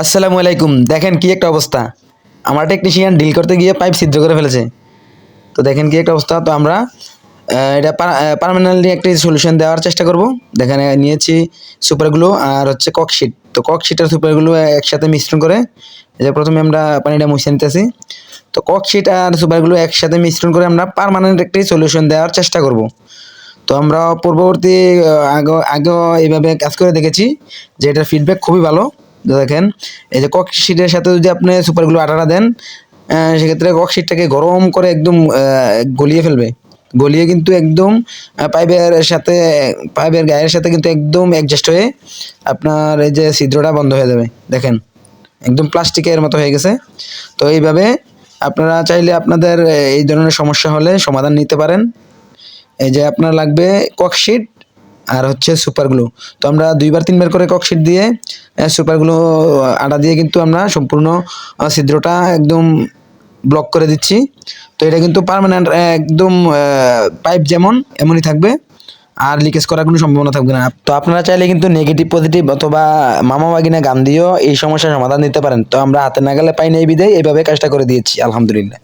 আসসালামু আলাইকুম। দেখেন কি একটা অবস্থা, আমার টেকনিশিয়ান ডিল করতে গিয়ে পাইপ ছিদ্র করে ফেলেছে। তো দেখেন কি একটা অবস্থা। তো আমরা এটা পার্মানেন্টলি একটি সলিউশন দেওয়ার চেষ্টা করব। দেখেন নিয়েছি সুপারগুলো আর হচ্ছে ককশিট। তো ককশিট আর সুপারগুলো একসাথে মিশ্রণ করে এই যে প্রথমে আমরা পানিটা মুছে নিতেছি। তো ককশিট আর সুপারগুলো একসাথে মিশ্রণ করে আমরা পার্মানেন্ট একটি সলিউশন দেওয়ার চেষ্টা করব। তো আমরা পূর্ববর্তী আগেও এইভাবে কাজ করে দেখেছি যে এটার ফিডব্যাক খুবই ভালো। তো দেখেন এই যে ককশিটের সাথে যদি আপনি সুপারগুলো আটাটা দেন, সেক্ষেত্রে ককশিটটাকে গরম করে একদম গলিয়ে ফেলবে। গলিয়ে কিন্তু একদম পাইপের সাথে, পাইপের গায়ের সাথে কিন্তু একদম অ্যাডজাস্ট হয়ে আপনার এই যে ছিদ্রটা বন্ধ হয়ে যাবে। দেখেন একদম প্লাস্টিকের মতো হয়ে গেছে। তো এইভাবে আপনারা চাইলে আপনাদের এই ধরনের সমস্যা হলে সমাধান নিতে পারেন। এই যে আপনার লাগবে ককশিট আর হচ্ছে সুপার গ্লু। তো আমরা 2-3 বার করে ককশিট দিয়ে সুপার গ্লু আটা দিয়ে কিন্তু আমরা সম্পূর্ণ ছিদ্রটা একদম ব্লক করে দিচ্ছি। তো এটা কিন্তু পার্মানেন্ট একদম পাইপ যেমন এমনই থাকবে, আর লিকেজ করার কোনো সম্ভাবনা থাকবে না। তো আপনারা চাইলে কিন্তু নেগেটিভ পজিটিভ অথবা মামা বাগিনা গান দিয়েও এই সমস্যার সমাধান দিতে পারেন। তো আমরা হাতে নাগালে পাই নাই বিদায় এইভাবে কাজটা করে দিয়েছি, আলহামদুলিল্লাহ।